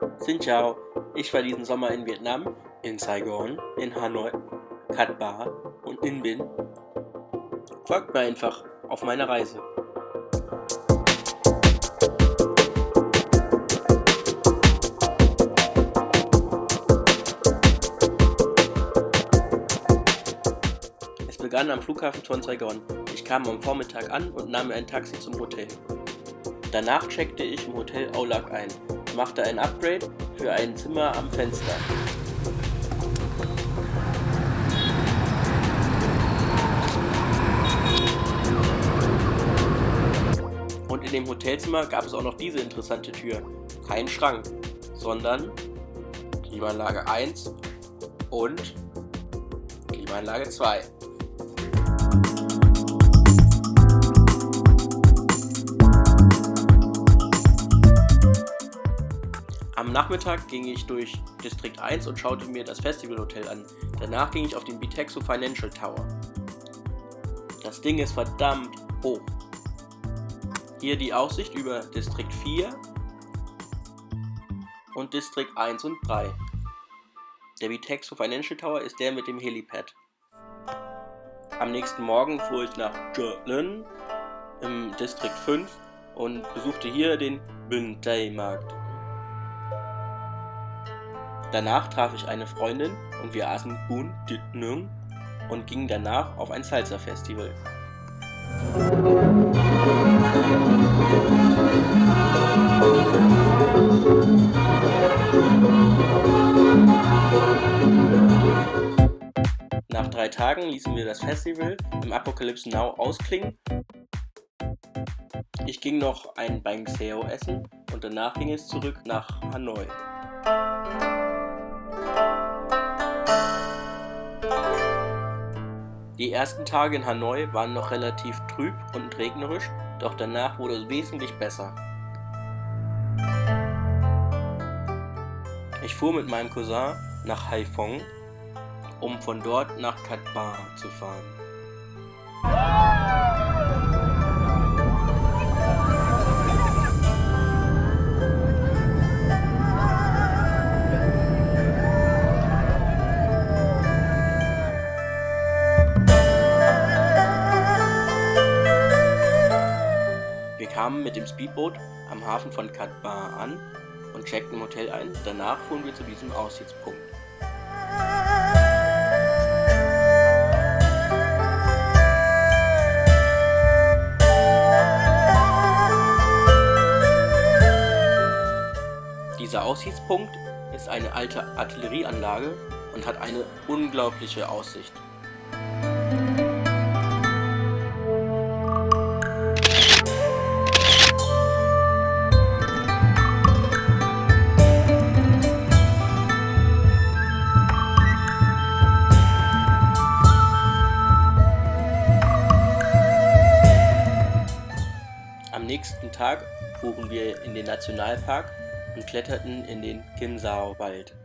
Xin chào, ich war diesen Sommer in Vietnam, in Saigon, in Hanoi, Cat Ba und in Bin. Folgt mir einfach auf meiner Reise. Es begann am Flughafen von Saigon. Ich kam am Vormittag an und nahm mir ein Taxi zum Hotel. Danach checkte ich im Hotel Aulak ein, machte ein Upgrade für ein Zimmer am Fenster. Und in dem Hotelzimmer gab es auch noch diese interessante Tür. Kein Schrank, sondern Klimaanlage 1 und Klimaanlage 2. Am Nachmittag ging ich durch Distrikt 1 und schaute mir das Festivalhotel an. Danach ging ich auf den Bitexo Financial Tower. Das Ding ist verdammt hoch. Hier die Aussicht über Distrikt 4 und Distrikt 1 und 3. Der Bitexo Financial Tower ist der mit dem Helipad. Am nächsten Morgen fuhr ich nach Gia Linh im Distrikt 5 und besuchte hier den Binh Tay Markt. Danach traf ich eine Freundin und wir aßen Bún Thịt Nướng und gingen danach auf ein Salsa-Festival. Nach 3 Tagen ließen wir das Festival im Apocalypse Now ausklingen. Ich ging noch ein Bánh Xèo essen und danach ging es zurück nach Hanoi. Die ersten Tage in Hanoi waren noch relativ trüb und regnerisch, doch danach wurde es wesentlich besser. Ich fuhr mit meinem Cousin nach Haiphong, um von dort nach Cat Ba zu fahren. Wir kamen mit dem Speedboot am Hafen von Cat Ba an und checkten im Hotel ein. Danach fuhren wir zu diesem Aussichtspunkt. Dieser Aussichtspunkt ist eine alte Artillerieanlage und hat eine unglaubliche Aussicht. Am nächsten Tag fuhren wir in den Nationalpark und kletterten in den Kim Sao-Wald.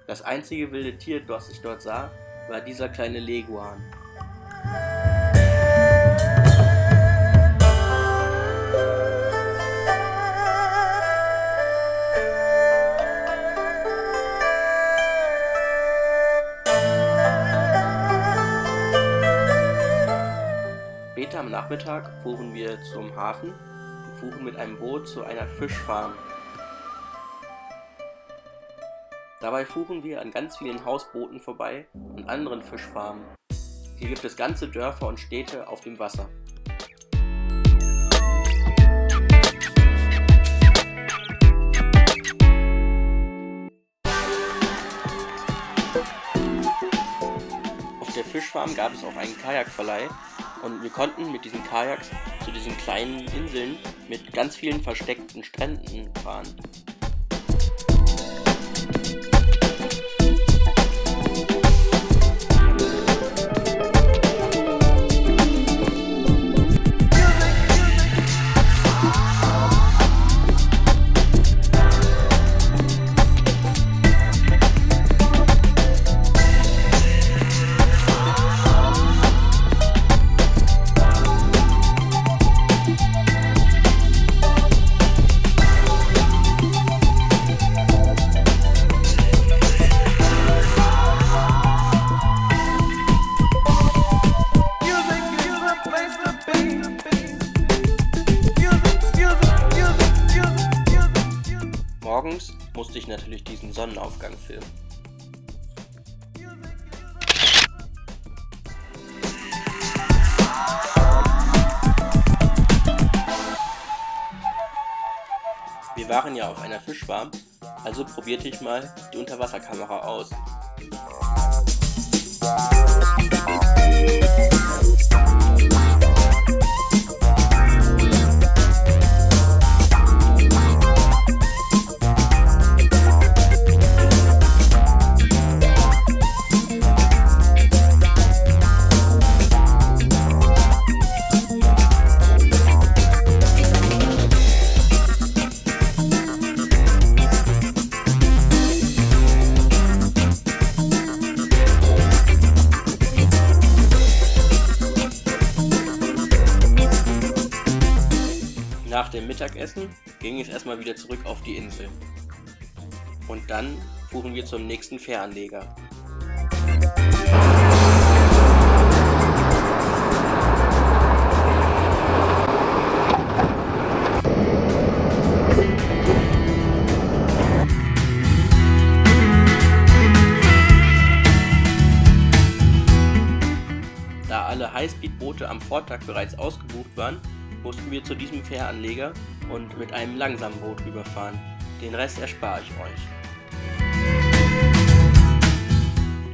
Das einzige wilde Tier, das ich dort sah, war dieser kleine Leguan. Später am Nachmittag fuhren wir zum Hafen und fuhren mit einem Boot zu einer Fischfarm. Dabei fuhren wir an ganz vielen Hausbooten vorbei und anderen Fischfarmen. Hier gibt es ganze Dörfer und Städte auf dem Wasser. Auf der Fischfarm gab es auch einen Kajakverleih und wir konnten mit diesen Kajaks zu diesen kleinen Inseln mit ganz vielen versteckten Stränden fahren. morgens musste ich natürlich diesen Sonnenaufgang filmen. Wir waren ja auf einer Fischfarm, also probierte ich mal die Unterwasserkamera aus. Nach dem Mittagessen ging es erstmal wieder zurück auf die Insel. Und dann fuhren wir zum nächsten Fähranleger. Da alle Highspeed-Boote am Vortag bereits ausgebucht waren, mussten wir zu diesem Fähranleger und mit einem langsamen Boot rüberfahren. Den Rest erspare ich euch.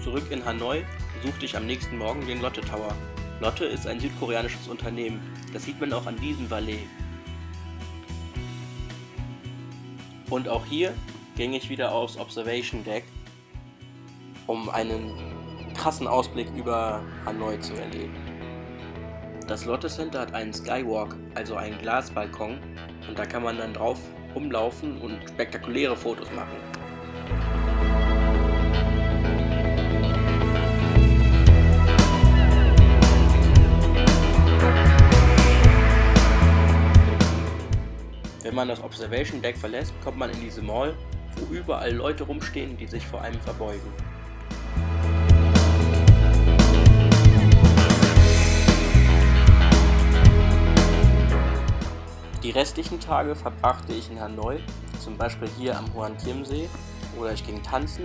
Zurück in Hanoi besuchte ich am nächsten Morgen den Lotte Tower. Lotte ist ein südkoreanisches Unternehmen, das sieht man auch an diesem Valet. Und auch hier ging ich wieder aufs Observation Deck, um einen krassen Ausblick über Hanoi zu erleben. Das Lotte Center hat einen Skywalk, also einen Glasbalkon, und da kann man dann drauf rumlaufen und spektakuläre Fotos machen. Wenn man das Observation Deck verlässt, kommt man in diese Mall, wo überall Leute rumstehen, die sich vor einem verbeugen. Die restlichen Tage verbrachte ich in Hanoi, zum Beispiel hier am Hoan Kiem See, oder ich ging tanzen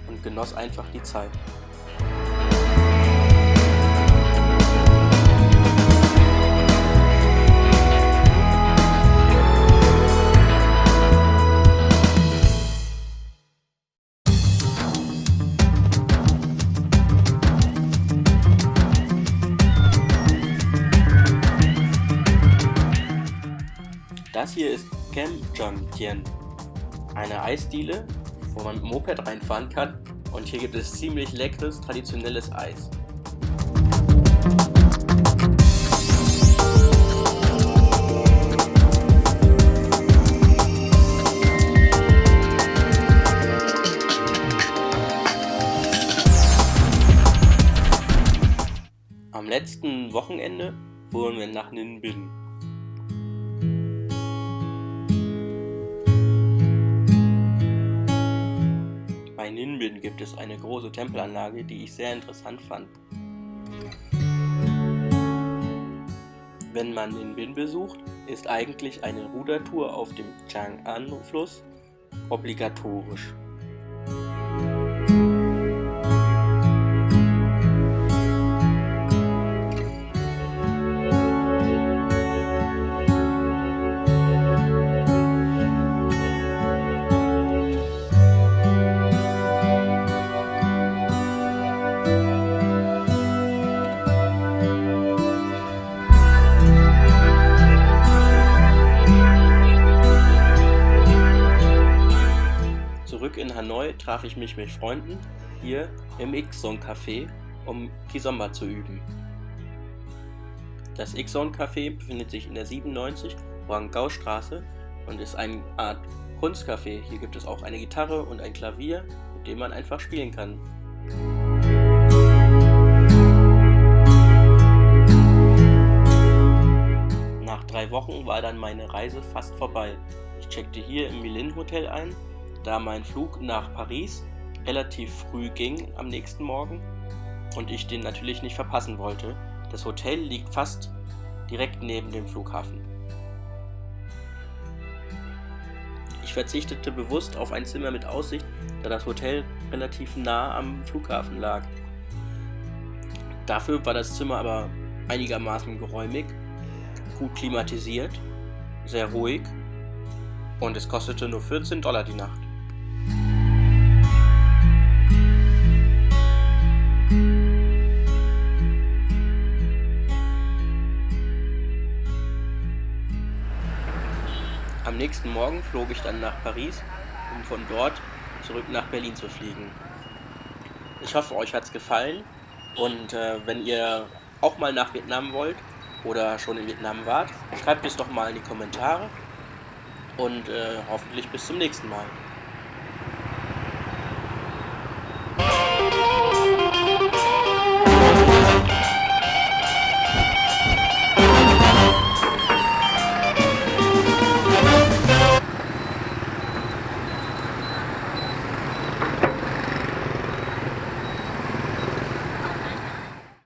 und genoss einfach die Zeit. Das hier ist Kem Jong Tien, eine Eisdiele, wo man mit dem Moped reinfahren kann, und hier gibt es ziemlich leckeres, traditionelles Eis. Am letzten Wochenende fuhren wir nach Ninh Binh. Bei Ninh Binh gibt es eine große Tempelanlage, die ich sehr interessant fand. Wenn man Ninh Binh besucht, ist eigentlich eine Rudertour auf dem Chang'an-Fluss obligatorisch. Zurück in Hanoi traf ich mich mit Freunden hier im X-Zone Café, um Kizomba zu üben. Das X-Zone Café befindet sich in der 97 Huanggao-Straße und ist eine Art Kunstcafé. Hier gibt es auch eine Gitarre und ein Klavier, mit dem man einfach spielen kann. Nach 3 Wochen war dann meine Reise fast vorbei. Ich checkte hier im Milin Hotel ein, da mein Flug nach Paris relativ früh ging am nächsten Morgen und ich den natürlich nicht verpassen wollte. Das Hotel liegt fast direkt neben dem Flughafen. Ich Ich verzichtete bewusst auf ein Zimmer mit Aussicht, da das Hotel relativ nah am Flughafen lag. Dafür war das Zimmer aber einigermaßen geräumig, gut klimatisiert, sehr ruhig und es kostete nur $14 die Nacht. Am nächsten Morgen flog ich dann nach Paris, um von dort zurück nach Berlin zu fliegen. Ich hoffe, euch hat's gefallen und wenn ihr auch mal nach Vietnam wollt oder schon in Vietnam wart, schreibt es doch mal in die Kommentare und hoffentlich bis zum nächsten Mal.